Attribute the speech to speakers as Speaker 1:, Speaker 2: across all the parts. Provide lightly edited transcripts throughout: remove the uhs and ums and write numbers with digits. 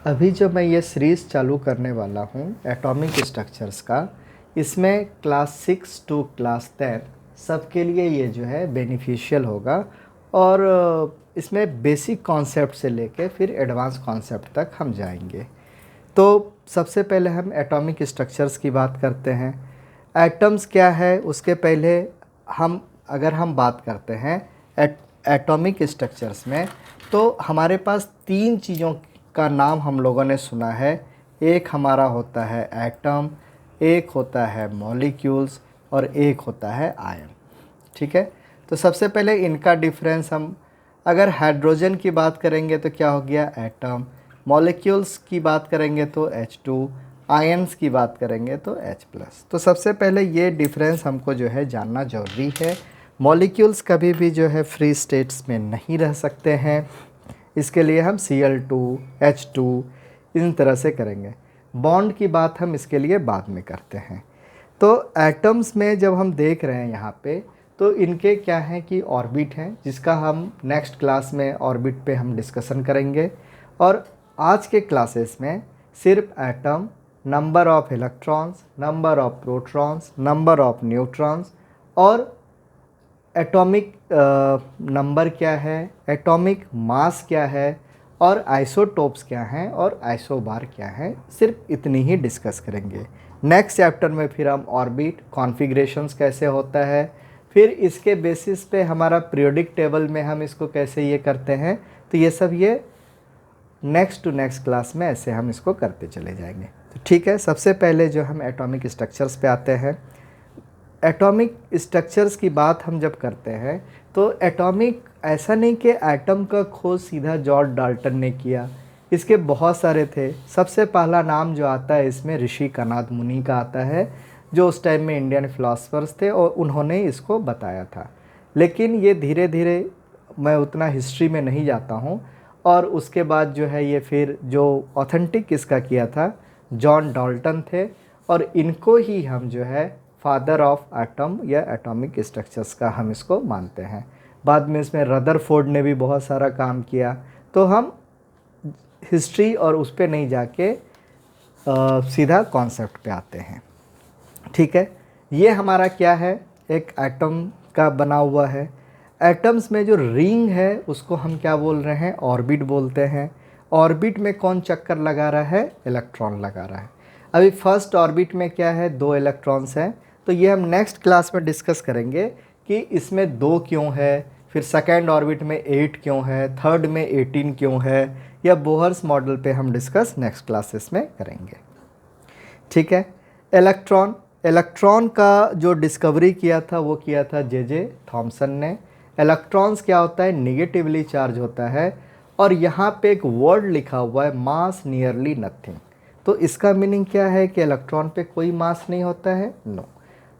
Speaker 1: अभी जो मैं ये सीरीज़ चालू करने वाला हूँ एटॉमिक स्ट्रक्चर्स का, इसमें क्लास 6 टू क्लास 10 सबके लिए ये जो है बेनिफिशियल होगा। और इसमें बेसिक कॉन्सेप्ट से लेके फिर एडवांस कॉन्सेप्ट तक हम जाएंगे। तो सबसे पहले हम एटॉमिक स्ट्रक्चर्स की बात करते हैं। एटम्स क्या है उसके पहले हम बात करते हैं एटॉमिक स्ट्रक्चर्स में, तो हमारे पास तीन चीज़ों का नाम हम लोगों ने सुना है। एक हमारा होता है एटम, एक होता है मॉलिक्यूल्स और एक होता है आयन। ठीक है, तो सबसे पहले इनका डिफरेंस हम अगर हाइड्रोजन की बात करेंगे तो क्या हो गया एटम, मॉलिक्यूल्स की बात करेंगे तो H2, आयन्स की बात करेंगे तो H+। तो सबसे पहले ये डिफरेंस हमको जो है जानना ज़रूरी है। मॉलिक्यूल्स कभी भी जो है फ्री स्टेट्स में नहीं रह सकते हैं, इसके लिए हम Cl2, H2 इन तरह से करेंगे। बॉन्ड की बात हम इसके लिए बाद में करते हैं। तो एटम्स में जब हम देख रहे हैं यहाँ पे, तो इनके क्या हैं कि ऑर्बिट हैं, जिसका हम नेक्स्ट क्लास में ऑर्बिट पे हम डिस्कशन करेंगे। और आज के क्लासेस में सिर्फ atom, number of electrons, number of protons, number of neutrons और एटॉमिक नंबर क्या है, एटॉमिक मास क्या है और आइसोटोप्स क्या हैं और आइसोबार क्या हैं, सिर्फ इतनी ही डिस्कस करेंगे। नेक्स्ट चैप्टर में फिर हम ऑर्बिट, कॉन्फ़िगरेशंस कैसे होता है, फिर इसके बेसिस पे हमारा पीरियोडिक टेबल में हम इसको कैसे ये करते हैं, तो ये सब ये नेक्स्ट टू नेक्स्ट क्लास में ऐसे हम इसको करते चले जाएंगे। तो ठीक है, सबसे पहले जो हम एटॉमिक स्ट्रक्चर्स पे आते हैं। एटॉमिक स्ट्रक्चर्स की बात हम जब करते हैं तो एटॉमिक ऐसा नहीं कि एटम का खोज सीधा जॉर्ज डाल्टन ने किया, इसके बहुत सारे थे। सबसे पहला नाम जो आता है इसमें ऋषि कनाद मुनि का आता है, जो उस टाइम में इंडियन फिलासफर्स थे और उन्होंने इसको बताया था। लेकिन ये धीरे धीरे, मैं उतना हिस्ट्री में नहीं जाता हूँ, और उसके बाद जो है ये फिर जो ऑथेंटिक इसका किया था जॉन डाल्टन थे, और इनको ही हम जो है फादर ऑफ एटम या एटॉमिक स्ट्रक्चर्स का हम इसको मानते हैं। बाद में इसमें रदरफोर्ड ने भी बहुत सारा काम किया। तो हम हिस्ट्री और उस पर नहीं जाके सीधा कॉन्सेप्ट पे आते हैं। ठीक है, ये हमारा क्या है, एक एटम का बना हुआ है। एटम्स में जो रिंग है उसको हम क्या बोल रहे हैं, ऑर्बिट बोलते हैं। ऑर्बिट में कौन चक्कर लगा रहा है, इलेक्ट्रॉन लगा रहा है। अभी फर्स्ट ऑर्बिट में क्या है, 2 इलेक्ट्रॉन्स हैं, तो ये हम नेक्स्ट क्लास में डिस्कस करेंगे कि इसमें 2 क्यों है, फिर सेकेंड ऑर्बिट में 8 क्यों है, थर्ड में 18 क्यों है, या बोहर्स मॉडल पे हम डिस्कस नेक्स्ट क्लासेस में करेंगे। ठीक है, इलेक्ट्रॉन का जो डिस्कवरी किया था वो किया था जे थॉमसन ने। इलेक्ट्रॉन्स क्या होता है, निगेटिवली चार्ज होता है, और यहाँ पे एक वर्ड लिखा हुआ है मास नियरली नथिंग। तो इसका मीनिंग क्या है कि इलेक्ट्रॉन पे कोई मास नहीं होता है, नो,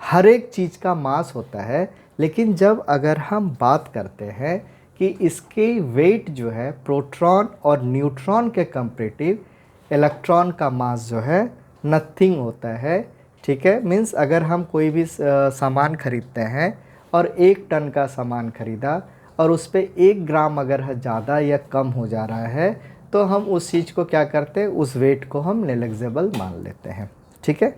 Speaker 1: हर एक चीज़ का मास होता है। लेकिन जब अगर हम बात करते हैं कि इसकी वेट जो है प्रोटॉन और न्यूट्रॉन के कंपैरेटिव, इलेक्ट्रॉन का मास जो है नथिंग होता है। ठीक है, मीन्स अगर हम कोई भी सामान खरीदते हैं और 1 टन का सामान खरीदा और उस पर 1 ग्राम अगर ज़्यादा या कम हो जा रहा है, तो हम उस चीज़ को क्या करते हैं, उस वेट को हम नेग्लिजिबल मान लेते हैं। ठीक है,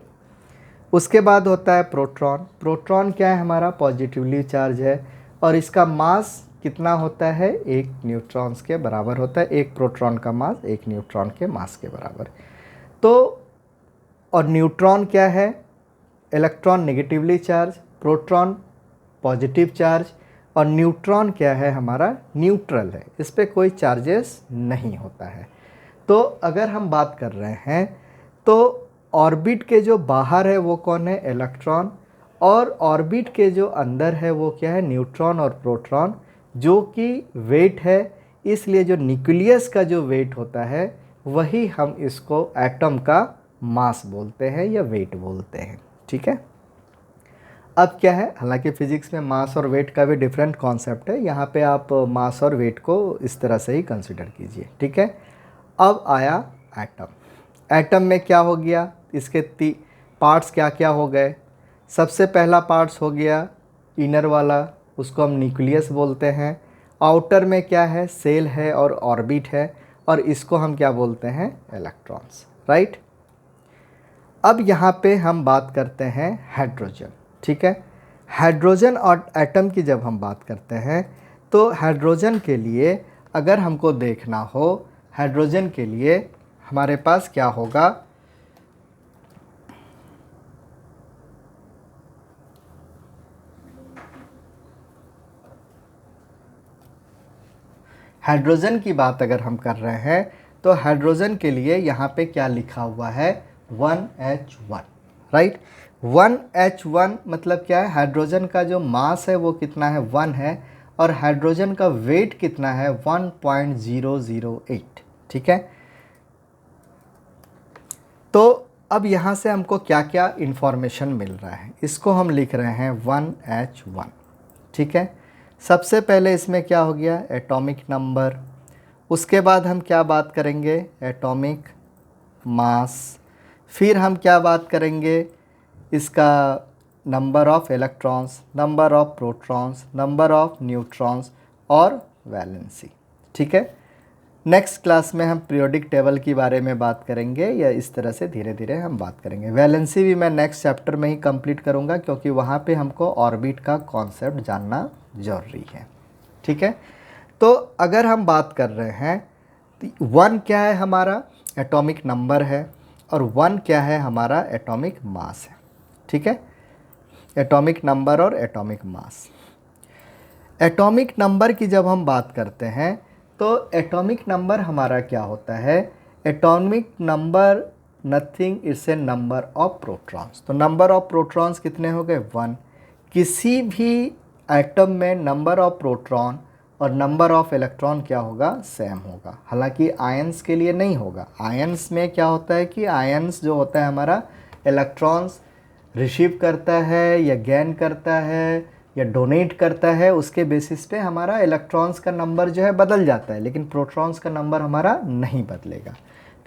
Speaker 1: उसके बाद होता है प्रोटॉन। प्रोटॉन क्या है, हमारा पॉजिटिवली चार्ज है, और इसका मास कितना होता है, 1 न्यूट्रॉन्स के बराबर होता है। 1 प्रोटॉन का मास 1 न्यूट्रॉन के मास के बराबर। तो और न्यूट्रॉन क्या है, electron negatively charge, proton positive charge, और न्यूट्रॉन क्या है, हमारा न्यूट्रल है, इस पर कोई चार्जेस नहीं होता है। तो अगर हम बात कर रहे हैं तो ऑर्बिट के जो बाहर है वो कौन है, इलेक्ट्रॉन, और ऑर्बिट के जो अंदर है वो क्या है, न्यूट्रॉन और प्रोटॉन, जो कि वेट है। इसलिए जो न्यूक्लियस का जो वेट होता है वही हम इसको एटम का मास बोलते हैं या वेट बोलते हैं। ठीक है, अब क्या है, हालांकि फिजिक्स में मास और वेट का भी डिफरेंट कॉन्सेप्ट है, यहाँ पे आप मास और वेट को इस तरह से ही कंसिडर कीजिए। ठीक है, अब आया एटम। एटम में क्या हो गया, इसके पार्ट्स क्या क्या हो गए। सबसे पहला पार्ट्स हो गया इनर वाला, उसको हम न्यूक्लियस बोलते हैं। आउटर में क्या है, सेल है और ऑर्बिट है। और इसको हम क्या बोलते हैं, इलेक्ट्रॉन्स, राइट। अब यहाँ पे हम बात करते हैं हाइड्रोजन, ठीक है। हाइड्रोजन और एटम की जब हम बात करते हैं तो हाइड्रोजन के लिए अगर हमको देखना हो, हाइड्रोजन के लिए हमारे पास क्या होगा, हाइड्रोजन की बात अगर हम कर रहे हैं तो हाइड्रोजन के लिए यहाँ पे क्या लिखा हुआ है, 1H1, राइट। 1H1 मतलब क्या है, हाइड्रोजन का जो मास है वो कितना है, 1 है, और हाइड्रोजन का वेट कितना है, 1.008, ठीक है। तो अब यहाँ से हमको क्या क्या इन्फॉर्मेशन मिल रहा है, इसको हम लिख रहे हैं 1H1, ठीक है। सबसे पहले इसमें क्या हो गया, एटॉमिक नंबर, उसके बाद हम क्या बात करेंगे, एटॉमिक मास, फिर हम क्या बात करेंगे, इसका number of electrons, number of protons, number of neutrons और वैलेंसी, ठीक है। नेक्स्ट क्लास में हम पीरियोडिक टेबल के बारे में बात करेंगे, या इस तरह से धीरे धीरे हम बात करेंगे। वैलेंसी भी मैं नेक्स्ट चैप्टर में ही कंप्लीट करूंगा, क्योंकि वहाँ पे हमको ऑर्बिट का कॉन्सेप्ट जानना ज़रूरी है, ठीक है। तो अगर हम बात कर रहे हैं तो 1 क्या है, हमारा एटॉमिक नंबर है, और 1 क्या है, हमारा एटॉमिक मास है, ठीक है। एटॉमिक नंबर और एटॉमिक मास। एटॉमिक नंबर की जब हम बात करते हैं तो एटॉमिक नंबर हमारा क्या होता है, atomic number nothing, it's a number of protons. तो नंबर ऑफ प्रोटॉन्स कितने हो गए, 1। किसी भी एटम में नंबर ऑफ प्रोटॉन और नंबर ऑफ इलेक्ट्रॉन क्या होगा, सेम होगा। हालांकि आयंस के लिए नहीं होगा। आयंस में क्या होता है कि आयंस जो होता है हमारा, इलेक्ट्रॉन्स रिसीव करता है या गेन करता है या डोनेट करता है, उसके बेसिस पे हमारा इलेक्ट्रॉन्स का नंबर जो है बदल जाता है, लेकिन प्रोटॉन्स का नंबर हमारा नहीं बदलेगा।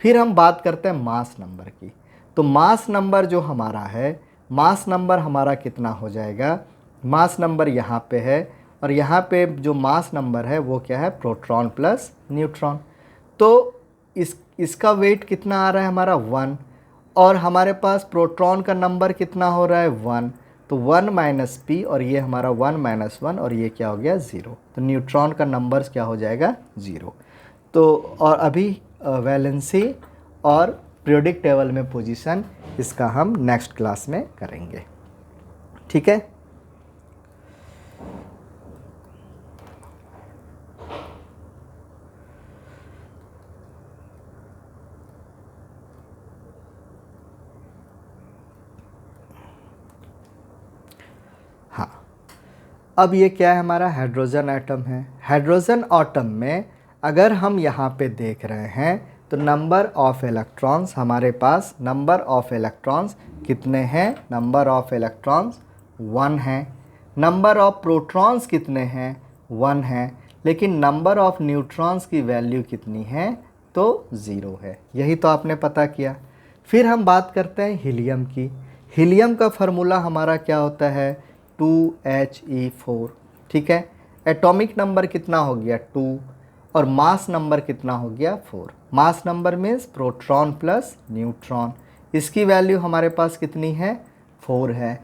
Speaker 1: फिर हम बात करते हैं मास नंबर की। तो मास नंबर जो हमारा है, मास नंबर हमारा कितना हो जाएगा, मास नंबर यहाँ पे है, और यहाँ पे जो मास नंबर है वो क्या है, प्रोटॉन प्लस न्यूट्रॉन। तो इसका वेट कितना आ रहा है हमारा, 1, और हमारे पास प्रोटॉन का नंबर कितना हो रहा है, 1। तो 1 माइनस पी, और ये हमारा 1 माइनस 1, और ये क्या हो गया, 0। तो न्यूट्रॉन का नंबर्स क्या हो जाएगा, 0। तो और अभी वैलेंसी और पीरियोडिक टेबल में पोजीशन, इसका हम नेक्स्ट क्लास में करेंगे, ठीक है। हाँ, अब ये क्या है, हमारा हाइड्रोजन एटम है। हाइड्रोजन एटम में अगर हम यहाँ पे देख रहे हैं तो नंबर ऑफ इलेक्ट्रॉन्स, हमारे पास नंबर ऑफ इलेक्ट्रॉन्स कितने हैं, नंबर ऑफ इलेक्ट्रॉन्स 1 है। नंबर ऑफ प्रोटॉन्स कितने हैं, 1 है, लेकिन नंबर ऑफ न्यूट्रॉन्स की वैल्यू कितनी है, तो 0 है। यही तो आपने पता किया। फिर हम बात करते हैं हीलियम की। हीलियम का फार्मूला हमारा क्या होता है, 2He4, ठीक है। एटॉमिक नंबर कितना हो गया, 2, और मास नंबर कितना हो गया, 4। Mass number means proton plus neutron, इसकी वैल्यू हमारे पास कितनी है, 4 है।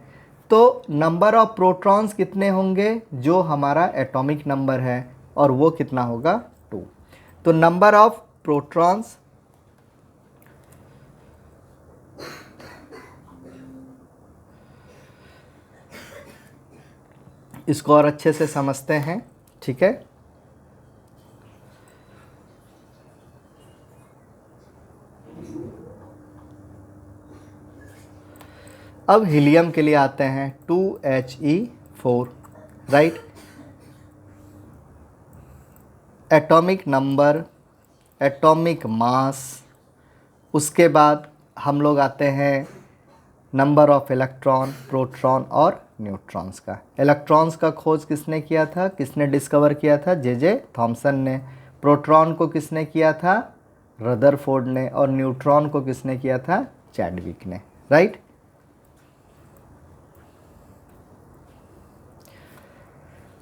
Speaker 1: तो नंबर ऑफ प्रोटॉन्स कितने होंगे, जो हमारा एटॉमिक नंबर है, और वो कितना होगा, 2। तो नंबर ऑफ प्रोटॉन्स, इसको और अच्छे से समझते हैं, ठीक है। अब हीलियम के लिए आते हैं, 2He4, right. Atomic number, atomic mass, उसके बाद हम लोग आते हैं नंबर ऑफ इलेक्ट्रॉन, प्रोटॉन और न्यूट्रॉन्स का। इलेक्ट्रॉन्स का खोज किसने किया था, किसने डिस्कवर किया था, जे थॉमसन ने। प्रोटॉन को किसने किया था, रदरफोर्ड ने, और न्यूट्रॉन को किसने किया था, चैडविक ने, राइट।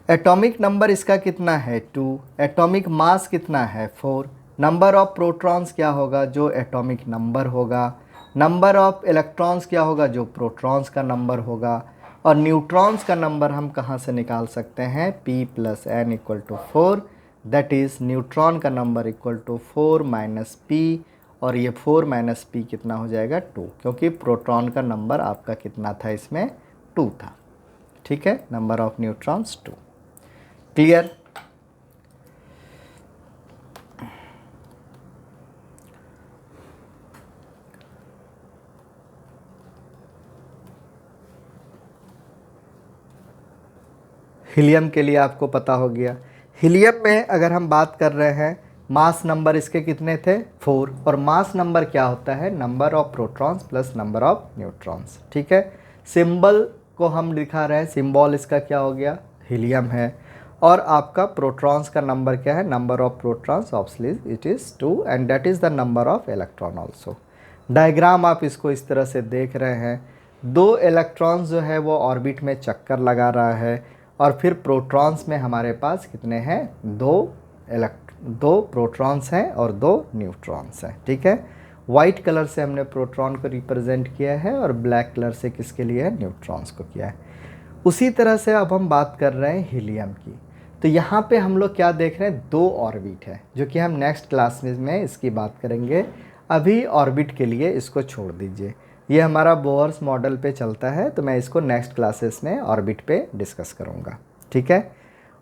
Speaker 1: एटॉमिक नंबर इसका कितना है, 2। एटॉमिक मास कितना है, 4। नंबर ऑफ प्रोटॉन्स क्या होगा, जो एटॉमिक नंबर होगा। नंबर ऑफ इलेक्ट्रॉन्स क्या होगा, जो प्रोटॉन्स का नंबर होगा। और न्यूट्रॉन्स का नंबर हम कहाँ से निकाल सकते हैं, p + n = 4, that is neutron का नंबर = 4 - p, और ये 4 - p कितना हो जाएगा, 2, क्योंकि प्रोटॉन का नंबर आपका कितना था, इसमें 2 था। ठीक है, number of neutrons 2। Clear. Helium के लिए आपको पता हो गया। हीलियम में अगर हम बात कर रहे हैं, मास नंबर इसके कितने थे, 4, और मास नंबर क्या होता है, number of protons plus number of neutrons. ठीक है, सिंबल को हम दिखा रहे हैं, सिंबल इसका क्या हो गया, हीलियम है। और आपका प्रोटॉन्स का नंबर क्या है, number of protons obviously it is 2, and that is the number of electron also. Diagram आप इसको इस तरह से देख रहे हैं, 2 इलेक्ट्रॉन्स जो है वो ऑर्बिट में चक्कर लगा रहा है, और फिर प्रोटॉन्स में हमारे पास कितने हैं, 2 प्रोटॉन्स हैं और 2 न्यूट्रॉन्स हैं। ठीक है, वाइट कलर से हमने प्रोटॉन को रिप्रेजेंट किया है और ब्लैक कलर से किसके लिए है, न्यूट्रॉन्स को किया है। उसी तरह से अब हम बात कर रहे हैं हीलियम की। तो यहाँ पे हम लोग क्या देख रहे हैं, 2 ऑर्बिट है, जो कि हम नेक्स्ट क्लास में इसकी बात करेंगे। अभी ऑर्बिट के लिए इसको छोड़ दीजिए, ये हमारा बोर्स मॉडल पे चलता है, तो मैं इसको नेक्स्ट क्लासेस में ऑर्बिट पे डिस्कस करूँगा। ठीक है,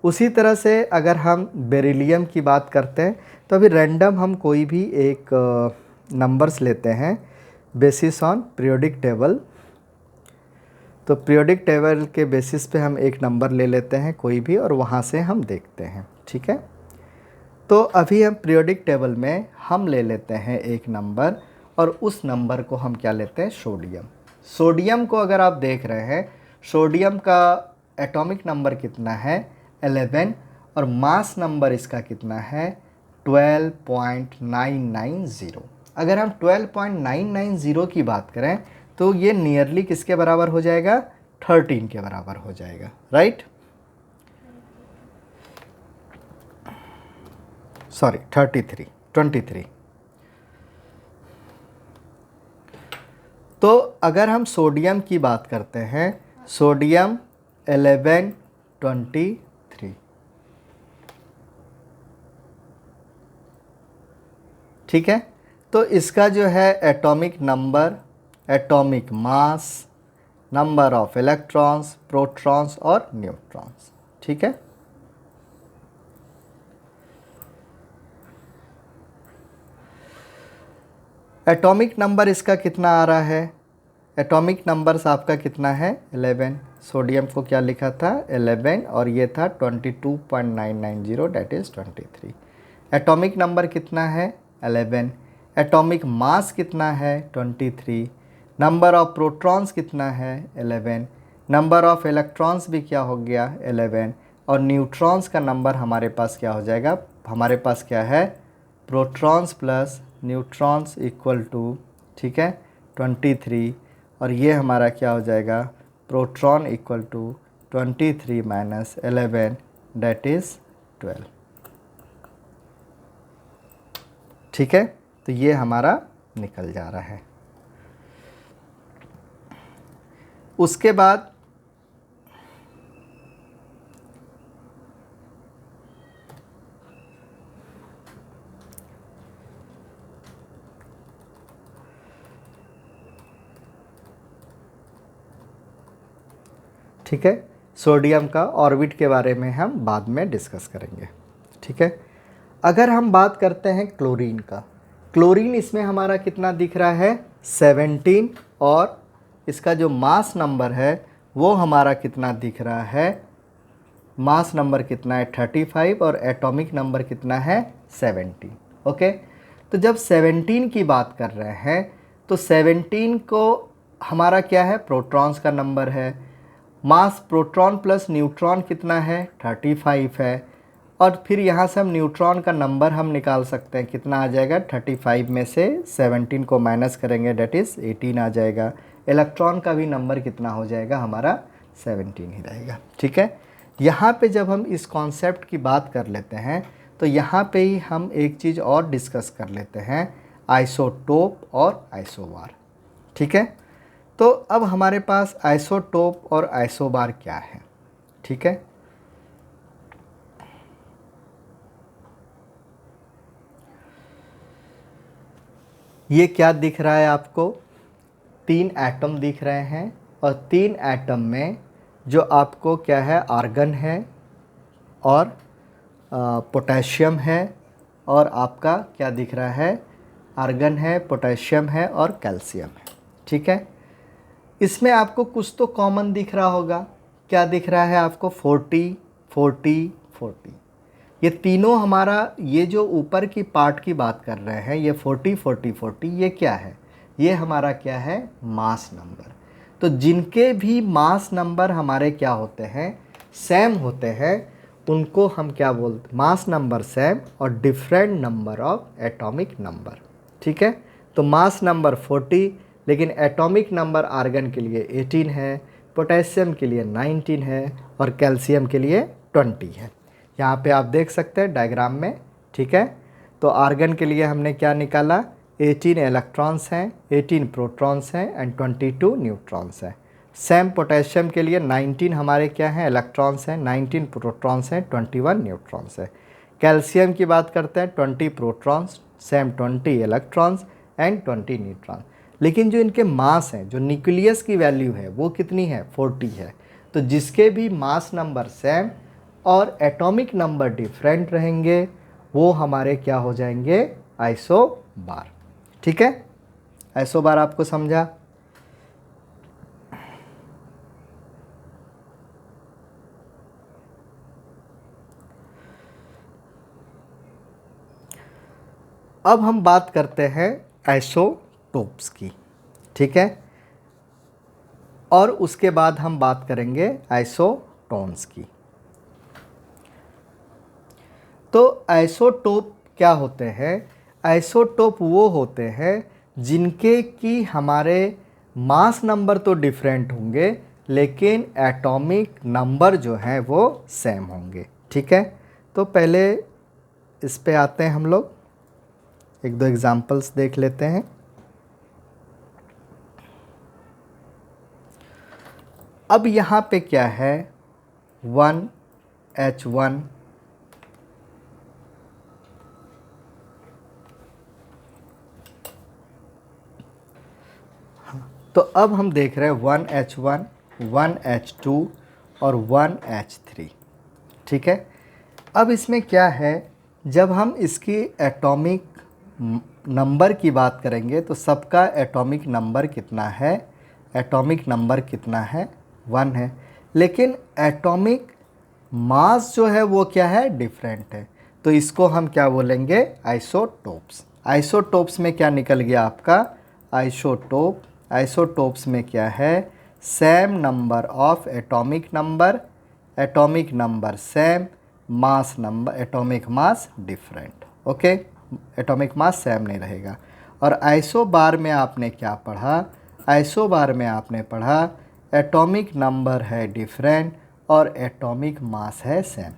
Speaker 1: उसी तरह से अगर हम बेरिलियम की बात करते हैं, तो अभी रैंडम हम कोई भी एक नंबर्स लेते हैं बेसिस ऑन पीरियोडिक टेबल। तो पीरियोडिक टेबल के बेसिस पे हम एक नंबर ले लेते हैं कोई भी, और वहाँ से हम देखते हैं। ठीक है, तो अभी हम पीरियोडिक टेबल में हम ले लेते हैं एक नंबर, और उस नंबर को हम क्या लेते हैं, सोडियम। सोडियम को अगर आप देख रहे हैं, सोडियम का एटॉमिक नंबर कितना है, 11, और मास नंबर इसका कितना है, 12.990। अगर हम 12.990 की बात करें, तो ये नियरली किसके बराबर हो जाएगा, 13 के बराबर हो जाएगा, राइट। सॉरी 23। तो अगर हम सोडियम की बात करते हैं, सोडियम 1123। ठीक है, तो इसका जो है atomic number, atomic mass, number of electrons, protons और न्यूट्रॉन्स। ठीक है, एटॉमिक नंबर इसका कितना आ रहा है, एटॉमिक नंबर्स आपका कितना है, 11। सोडियम को क्या लिखा था, 11, और ये था 22.990, डेट इज़ 23। एटॉमिक नंबर कितना है, 11। एटॉमिक मास कितना है, 23। नंबर ऑफ प्रोटॉन्स कितना है, 11। नंबर ऑफ इलेक्ट्रॉन्स भी क्या हो गया, 11। और न्यूट्रॉन्स का नंबर हमारे पास क्या हो जाएगा, हमारे पास क्या है, protons plus neutrons equal to, ठीक है, 23, और ये हमारा क्या हो जाएगा, proton equal to 23 - 11, that is 12। ठीक है, तो ये हमारा निकल जा रहा है। उसके बाद ठीक है, सोडियम का ऑर्बिट के बारे में हम बाद में डिस्कस करेंगे। ठीक है, अगर हम बात करते हैं क्लोरीन का, क्लोरीन इसमें हमारा कितना दिख रहा है, 17, और इसका जो मास नंबर है वो हमारा कितना दिख रहा है, मास नंबर कितना है, 35, और एटॉमिक नंबर कितना है, 17। ओके, तो जब 17 की बात कर रहे हैं, तो 17 को हमारा क्या है, प्रोटॉन्स का नंबर है। मास प्रोटॉन प्लस न्यूट्रॉन कितना है, 35 है, और फिर यहाँ से हम न्यूट्रॉन का नंबर हम निकाल सकते हैं, कितना आ जाएगा, 35 में से 17 को माइनस करेंगे, डेट इज़ 18 आ जाएगा। इलेक्ट्रॉन का भी नंबर कितना हो जाएगा, हमारा 17 ही रहेगा। ठीक है, यहाँ पे जब हम इस कॉन्सेप्ट की बात कर लेते हैं, तो यहाँ पे ही हम एक चीज़ और डिस्कस कर लेते हैं, आइसोटोप और आइसोबार। ठीक है, तो अब हमारे पास आइसोटोप और आइसोबार क्या है। ठीक है, ये क्या दिख रहा है आपको, 3 एटम दिख रहे हैं और 3 एटम में जो आपको क्या है, आर्गन है और पोटेशियम है और आपका क्या दिख रहा है, आर्गन है, पोटेशियम है और कैल्शियम है। ठीक है, इसमें आपको कुछ तो कॉमन दिख रहा होगा। क्या दिख रहा है आपको, 40 40 40। ये तीनों हमारा, ये जो ऊपर की पार्ट की बात कर रहे हैं, ये 40 40 40, ये क्या है, ये हमारा क्या है, मास नंबर। तो जिनके भी मास नंबर हमारे क्या होते हैं, सेम होते हैं, उनको हम क्या बोलते, मास नंबर सेम और different number of atomic number. ठीक है, तो मास नंबर 40, लेकिन एटॉमिक नंबर आर्गन के लिए 18 है, पोटेशियम के लिए 19 है और कैल्शियम के लिए 20 है। यहाँ पे आप देख सकते हैं डायग्राम में। ठीक है, तो आर्गन के लिए हमने क्या निकाला, 18 इलेक्ट्रॉन्स हैं, 18 प्रोटॉन्स हैं एंड 22 न्यूट्रॉन्स हैं। सेम पोटेशियम के लिए 19 हमारे क्या हैं, इलेक्ट्रॉन्स हैं, 19 प्रोटॉन्स हैं, 21 न्यूट्रॉन्स हैं। कैल्शियम की बात करते हैं, 20 protons, same 20 electrons and 20 neutron. लेकिन जो इनके मास हैं, जो न्यूक्लियस की वैल्यू है वो कितनी है, 40 है। तो जिसके भी मास नंबर सेम और एटॉमिक नंबर डिफरेंट रहेंगे, वो हमारे क्या हो जाएंगे, आइसोबार। ठीक है, आइसोबार आपको समझा। अब हम बात करते हैं आइसोटोप्स की। ठीक है, और उसके बाद हम बात करेंगे आइसोटोन्स की। तो आइसोटोप क्या होते हैं, आइसोटोप वो होते हैं जिनके कि हमारे मास नंबर तो डिफरेंट होंगे, लेकिन एटॉमिक नंबर जो हैं वो सेम होंगे। ठीक है, तो पहले इस पे आते हैं हम लोग, एक दो एग्जांपल्स देख लेते हैं। अब यहाँ पे क्या है, 1H1 तो अब हम देख रहे हैं 1H1 1H2 और 1H3। ठीक है, अब इसमें क्या है, जब हम इसकी एटॉमिक नंबर की बात करेंगे तो सबका एटॉमिक नंबर कितना है, एटॉमिक नंबर कितना है, 1 है। लेकिन एटॉमिक मास जो है वो क्या है, डिफरेंट है। तो इसको हम क्या बोलेंगे, आइसोटोप्स। आइसोटोप्स में क्या निकल गया आपका, आइसोटोप। आइसोटोप्स में क्या है, same number of atomic number same, mass number, atomic mass different. Okay, atomic mass same नहीं रहेगा। और आइसोबार में आपने क्या पढ़ा, आइसोबार में आपने पढ़ा एटॉमिक नंबर है डिफरेंट और एटॉमिक मास है सेम।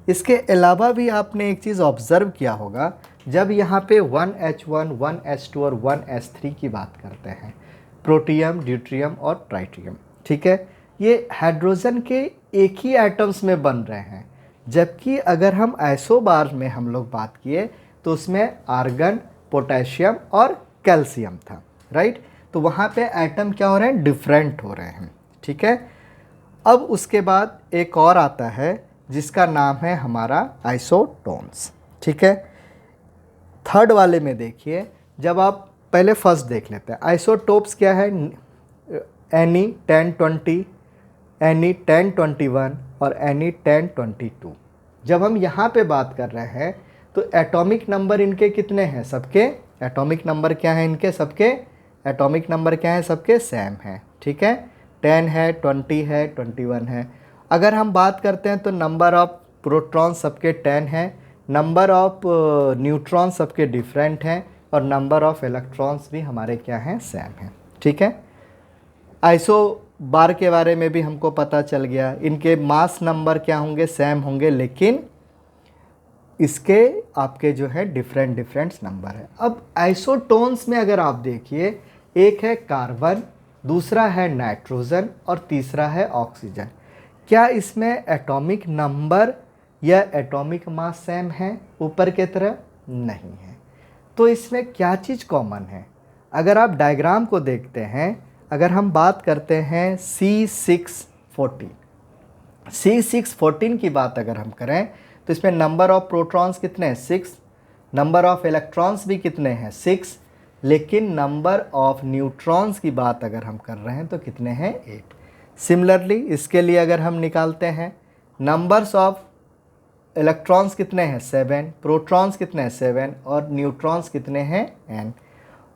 Speaker 1: इसके अलावा भी आपने एक चीज़ ऑब्ज़र्व किया होगा, जब यहाँ पे 1H1 1H2 और 1H3 की बात करते हैं, प्रोटियम, ड्यूट्रियम और ट्राइटियम। ठीक है, ये हाइड्रोजन के एक ही एटम्स में बन रहे हैं, जबकि अगर हम आइसोबार में हम लोग बात किए तो उसमें आर्गन, पोटेशियम और कैल्शियम था। राइट, तो वहाँ पे एटम क्या हो रहे हैं, डिफरेंट हो रहे हैं। ठीक है, अब उसके बाद एक और आता है जिसका नाम है हमारा आइसोटोन्स। ठीक है, थर्ड वाले में देखिए, जब आप पहले फर्स्ट देख लेते हैं, आइसोटोप्स क्या है, Ne1020, Ne1021 और Ne1022। जब हम यहाँ पे बात कर रहे हैं तो एटॉमिक नंबर इनके कितने हैं, सबके एटॉमिक नंबर क्या हैं इनके, सबके एटॉमिक नंबर क्या हैं, सबके सेम हैं। ठीक है, 10 है, 20 है, 21 है। अगर हम बात करते हैं तो नंबर ऑफ प्रोटॉन सबके 10 हैं, नंबर ऑफ न्यूट्रॉन सबके डिफरेंट हैं और नंबर ऑफ इलेक्ट्रॉन्स भी हमारे क्या हैं, सेम हैं। ठीक है, आइसोबार के बारे में भी हमको पता चल गया, इनके मास नंबर क्या होंगे, सेम होंगे, लेकिन इसके आपके जो है डिफरेंट डिफरेंट नंबर है। अब आइसोटोन्स में अगर आप देखिए, एक है कार्बन, दूसरा है नाइट्रोजन और तीसरा है ऑक्सीजन। क्या इसमें एटॉमिक नंबर या एटॉमिक मास सेम है ऊपर के तरह? नहीं है। तो इसमें क्या चीज़ कॉमन है? अगर आप डायग्राम को देखते हैं, अगर हम बात करते हैं C614 की बात अगर हम करें तो इसमें नंबर ऑफ प्रोटॉन्स कितने हैं? 6। नंबर ऑफ इलेक्ट्रॉन्स भी कितने हैं? 6। लेकिन नंबर ऑफ न्यूट्रॉन्स की बात अगर हम कर रहे हैं तो कितने हैं? 8। सिमिलरली इसके लिए अगर हम निकालते हैं, नंबर्स ऑफ इलेक्ट्रॉन्स कितने हैं? 7। प्रोटॉन्स कितने हैं? 7। और न्यूट्रॉन्स कितने हैं? n।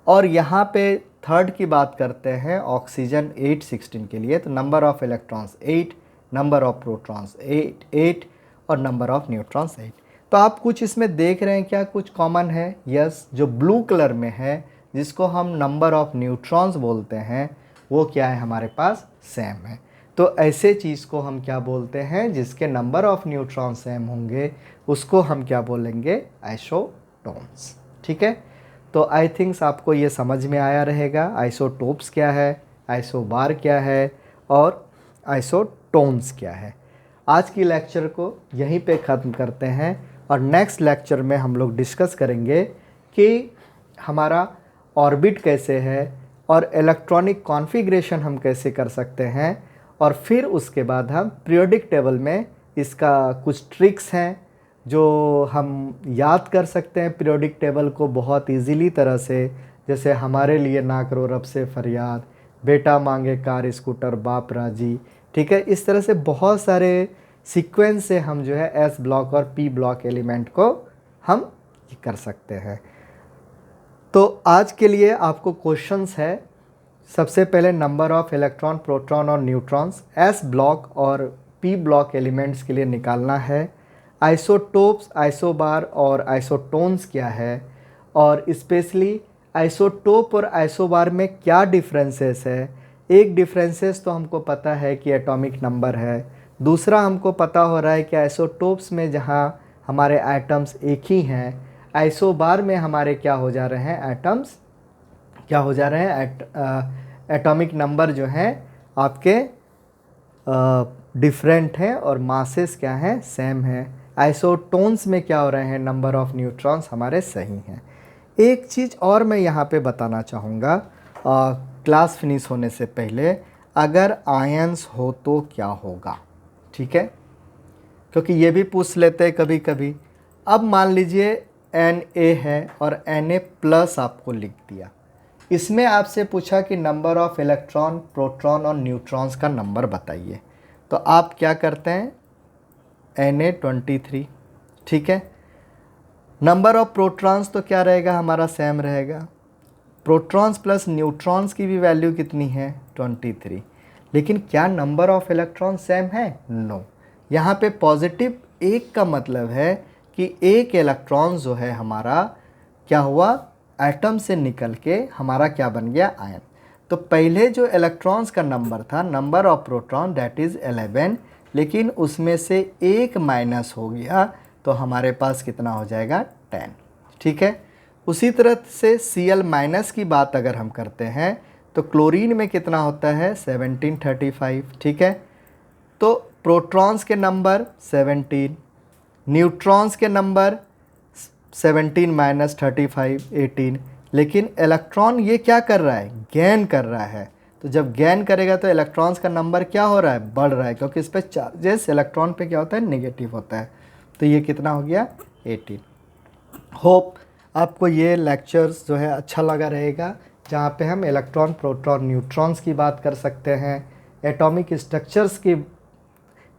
Speaker 1: और यहाँ पे थर्ड की बात करते हैं ऑक्सीजन 816 के लिए, तो number of electrons 8, number of protons 8 और नंबर ऑफ न्यूट्रॉन्स 8। तो आप कुछ इसमें देख रहे हैं क्या कुछ कॉमन है? यस, जो ब्लू कलर में है जिसको हम नंबर ऑफ न्यूट्रॉन्स बोलते हैं, वो क्या है? हमारे पास सेम है। तो ऐसे चीज़ को हम क्या बोलते हैं? जिसके नंबर ऑफ न्यूट्रॉन सेम होंगे उसको हम क्या बोलेंगे? आइसोटोन्स। ठीक है, तो आई थिंक्स आपको ये समझ में आया रहेगा आइसोटोप्स क्या है, आइसोबार क्या है और आइसोटोन्स क्या है। आज की लेक्चर को यहीं पे ख़त्म करते हैं और नेक्स्ट लेक्चर में हम लोग डिस्कस करेंगे कि हमारा ऑर्बिट कैसे है और इलेक्ट्रॉनिक कॉन्फ़िगरेशन हम कैसे कर सकते हैं, और फिर उसके बाद हम पीरियोडिक टेबल में इसका कुछ ट्रिक्स हैं जो हम याद कर सकते हैं पीरियोडिक टेबल को बहुत इजीली तरह से। जैसे हमारे लिए ना करो रब से फरियाद, बेटा मांगे कार स्कूटर बाप राजी। ठीक है, इस तरह से बहुत सारे सीक्वेंस से हम जो है एस ब्लॉक और पी ब्लॉक एलिमेंट को हम कर सकते हैं। तो आज के लिए आपको क्वेश्चंस है। सबसे पहले नंबर ऑफ इलेक्ट्रॉन, प्रोटॉन और न्यूट्रॉन्स एस ब्लॉक और पी ब्लॉक एलिमेंट्स के लिए निकालना है। आइसोटोप्स, आइसोबार और आइसोटोन्स क्या है, और स्पेशली आइसोटोप और आइसोबार में क्या डिफरेंसेस है। एक डिफरेंसेस तो हमको पता है कि एटॉमिक नंबर है, दूसरा हमको पता हो रहा है कि आइसोटोप्स में जहाँ हमारे एटम्स एक ही हैं, आइसोबार में हमारे क्या हो जा रहे हैं? एटम्स क्या हो जा रहे हैं? एटॉमिक नंबर जो हैं आपके डिफरेंट हैं और मासेस क्या हैं? सेम हैं। आइसोटोन्स में क्या हो रहे हैं? नंबर ऑफ न्यूट्रॉन्स हमारे सही हैं। एक चीज़ और मैं यहाँ पे बताना चाहूँगा, क्लास फिनिश होने से पहले, अगर आयंस हो तो क्या होगा? ठीक है, क्योंकि ये भी पूछ लेते हैं कभी कभी। अब मान लीजिए Na है और Na प्लस आपको लिख दिया, इसमें आपसे पूछा कि नंबर ऑफ इलेक्ट्रॉन, प्रोटॉन और न्यूट्रॉन्स का नंबर बताइए, तो आप क्या करते हैं? Na23। ठीक है, नंबर ऑफ प्रोटॉन्स तो क्या रहेगा? हमारा सेम रहेगा। प्रोटॉन्स प्लस न्यूट्रॉन्स की भी वैल्यू कितनी है? 23। लेकिन क्या नंबर ऑफ इलेक्ट्रॉन सेम है? नो। यहाँ पे पॉजिटिव एक का मतलब है कि एक इलेक्ट्रॉन जो है हमारा क्या हुआ? एटम से निकल के हमारा क्या बन गया? आयन। तो पहले जो इलेक्ट्रॉन्स का नंबर था, number of proton that is 11, लेकिन उसमें से एक माइनस हो गया तो हमारे पास कितना हो जाएगा? 10। ठीक है, उसी तरह से Cl माइनस की बात अगर हम करते हैं तो क्लोरीन में कितना होता है? 1735। ठीक है, तो प्रोटॉन्स के नंबर 17, न्यूट्रॉन्स के नंबर 17 माइनस 35 18, लेकिन इलेक्ट्रॉन ये क्या कर रहा है? गेन कर रहा है। तो जब गेन करेगा तो इलेक्ट्रॉन्स का नंबर क्या हो रहा है? बढ़ रहा है, क्योंकि इस पर चार्जेस इलेक्ट्रॉन पे क्या होता है? नेगेटिव होता है। तो ये कितना हो गया? 18। होप आपको ये लेक्चर्स जो है अच्छा लगा रहेगा, जहाँ पे हम इलेक्ट्रॉन, प्रोटॉन, न्यूट्रॉन्स की बात कर सकते हैं, एटॉमिक स्ट्रक्चर्स की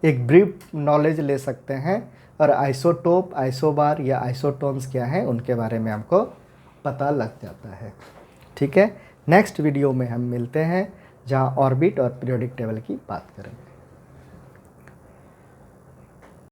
Speaker 1: एक ब्रीफ नॉलेज ले सकते हैं, और आइसोटोप, आइसोबार या आइसोटोन्स क्या हैं उनके बारे में हमको पता लग जाता है। ठीक है, नेक्स्ट वीडियो में हम मिलते हैं जहाँ ऑर्बिट और पीरियोडिक टेबल की बात करेंगे।